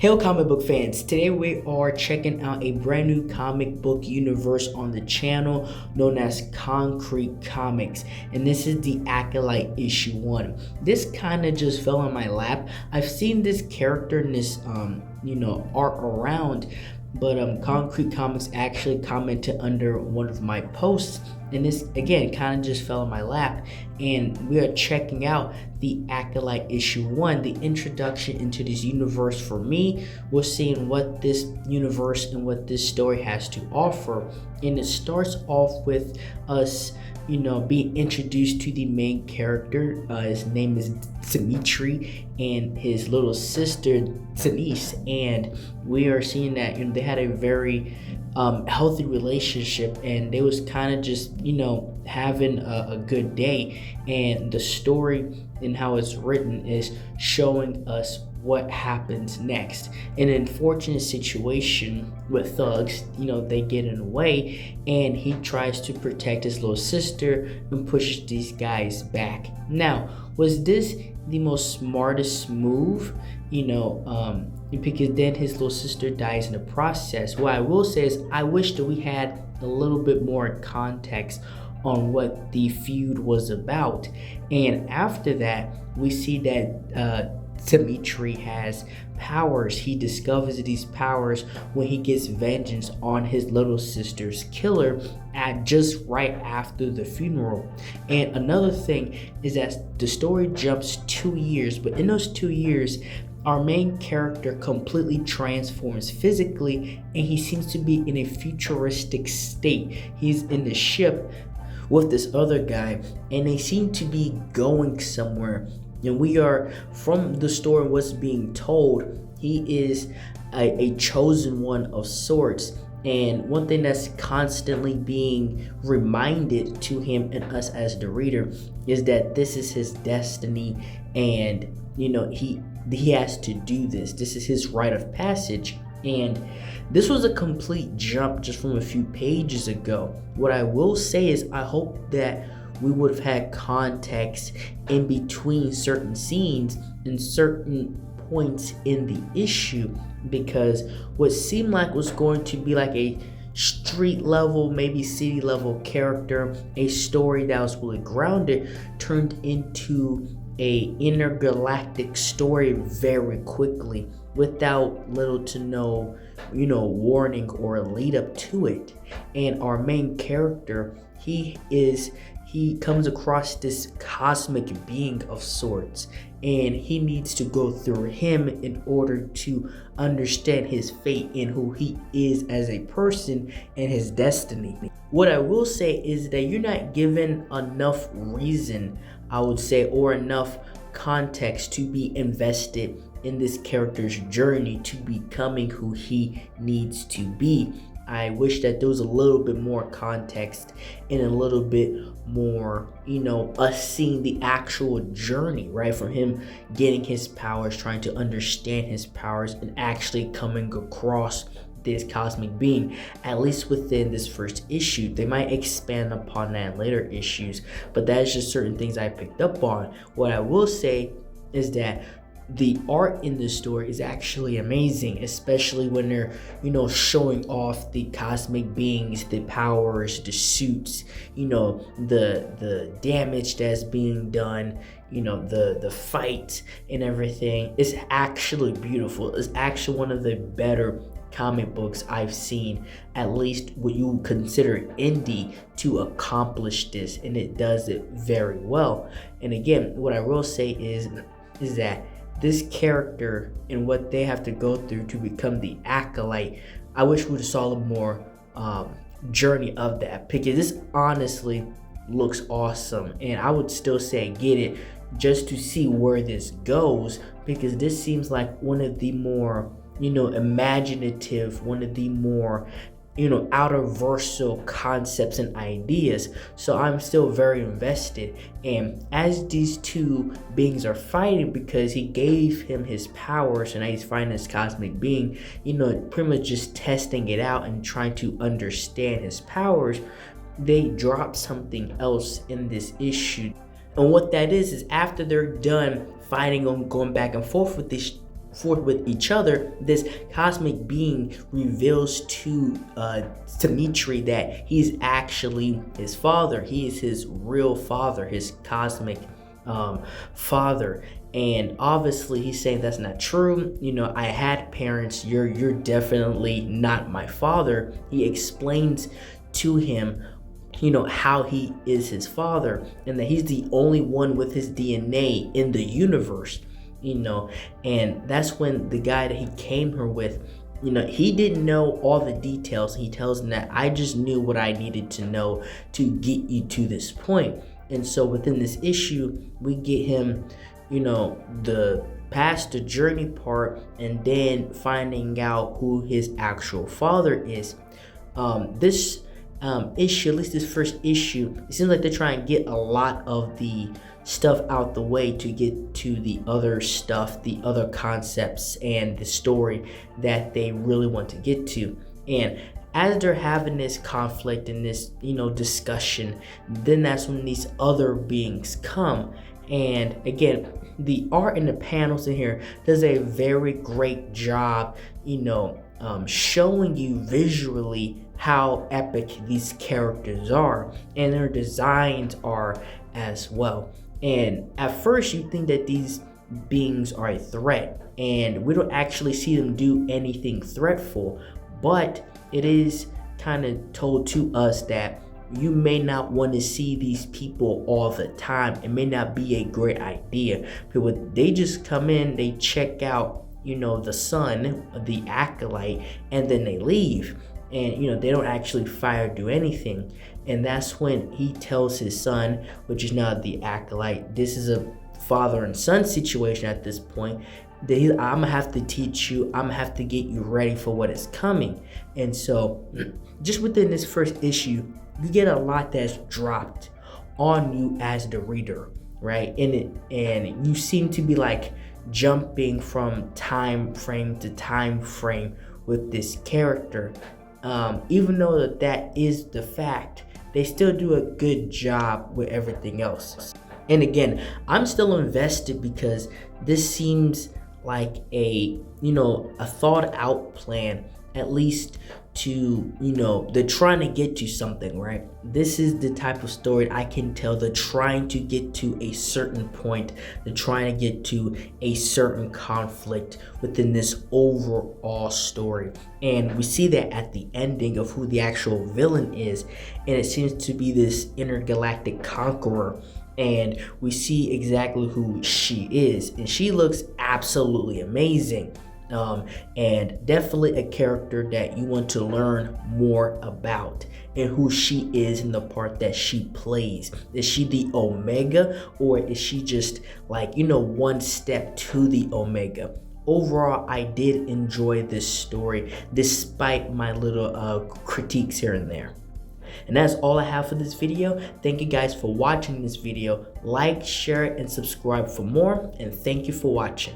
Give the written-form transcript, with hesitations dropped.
Hail comic book fans, today we are checking out a brand new comic book universe on the channel known as Konkret Comics, and this is the AKOLYTE issue 1. This kind of just fell in my lap. I've seen this character in this art around, but Konkret Comics actually commented under one of my posts, and this again kind of just fell in my lap, and we are checking out the AKOLYTE issue 1, the introduction into this universe. For me, we're seeing what this universe and what this story has to offer, and it starts off with us being introduced to the main character. His name is Dimitri, and his little sister Denise, and we are seeing that they had a very healthy relationship, and they was kind of just having a good day. And the story and how it's written is showing us what happens next. In an unfortunate situation with thugs, they get in the way, and he tries to protect his little sister and pushes these guys back. Now, was this the most smartest move? Because then his little sister dies in the process. What I will say is I wish that we had a little bit more context on what the feud was about. And after that, we see that Dimitri has powers. He discovers these powers when he gets vengeance on his little sister's killer at just right after the funeral. And another thing is that the story jumps 2 years, but in those 2 years, our main character completely transforms physically, and he seems to be in a futuristic state. He's in the ship with this other guy, and they seem to be going somewhere. And we are, from the story what's being told, he is a chosen one of sorts. And one thing that's constantly being reminded to him and us as the reader is that this is his destiny, and he has to do this. This is his rite of passage. And this was a complete jump just from a few pages ago. What I will say is I hope that we would have had context in between certain scenes and certain points in the issue, because what seemed like was going to be like a street level, maybe city level character, a story that was really grounded, turned into a intergalactic story very quickly without little to no warning or lead up to it. And our main character, he comes across this cosmic being of sorts, and he needs to go through him in order to understand his fate and who he is as a person and his destiny. What I will say is that you're not given enough reason, I would say, or enough context to be invested in this character's journey to becoming who he needs to be. I wish that there was a little bit more context and a little bit more, us seeing the actual journey, right? From him getting his powers, trying to understand his powers, and actually coming across this cosmic being, at least within this first issue. They might expand upon that in later issues, but that's just certain things I picked up on. What I will say is that the art in this story is actually amazing, especially when they're showing off the cosmic beings, the powers, the suits, the damage that's being done, the fight and everything. It's actually beautiful. It's actually one of the better comic books I've seen, at least what you would consider indie, to accomplish this, and it does it very well. And again, what I will say is that this character and what they have to go through to become the AKOLYTE, I wish we would have saw a little more journey of that, because this honestly looks awesome, and I would still say get it just to see where this goes, because this seems like one of the more imaginative, one of the more outer-versal concepts and ideas. So I'm still very invested. And as these two beings are fighting, because he gave him his powers and now he's fighting this cosmic being, pretty much just testing it out and trying to understand his powers, they drop something else in this issue. And what that is after they're done fighting on going back and forth with this forth with each other, this cosmic being reveals to Dimitri that he's actually his father. He is his real father, his cosmic father. And obviously he's saying that's not true. You know, I had parents. You're definitely not my father. He explains to him, you know, how he is his father and that he's the only one with his DNA in the universe, you know. And that's when the guy that he came here with, you know, he didn't know all the details. He tells him that I just knew what I needed to know to get you to this point. And so within this issue, we get him, you know, the past the journey part and then finding out who his actual father is. This issue, at least this first issue, it seems like they're trying to get a lot of the stuff out the way to get to the other stuff, the other concepts and the story that they really want to get to. And as they're having this conflict and this, you know, discussion, then that's when these other beings come. And again, the art in the panels in here does a very great job, you know, showing you visually how epic these characters are, and their designs are as well. And at first you think that these beings are a threat, and we don't actually see them do anything threatful, but it is kind of told to us that you may not want to see these people all the time. It may not be a great idea, but they just come in, they check out, you know, the sun, the acolyte, and then they leave. And, you know, they don't actually fight or do anything. And that's when he tells his son, which is now the acolyte, this is a father and son situation at this point, that I'm gonna have to teach you, I'm gonna have to get you ready for what is coming. And so just within this first issue, you get a lot that's dropped on you as the reader, right? And you seem to be like jumping from time frame to time frame with this character. Even though that is the fact, they still do a good job with everything else. And again, I'm still invested because this seems like a, you know, a thought out plan, at least to, you know, they're trying to get to something, right? This is the type of story I can tell they're trying to get to a certain point. They're trying to get to a certain conflict within this overall story. And we see that at the ending of who the actual villain is. And it seems to be this intergalactic conqueror. And we see exactly who she is. And she looks absolutely amazing. And definitely a character that you want to learn more about and who she is in the part that she plays. Is she the Omega, or is she just like, you know, one step to the Omega? Overall, I did enjoy this story despite my little critiques here and there. And that's all I have for this video. Thank you guys for watching this video. Like, share, and subscribe for more. And thank you for watching.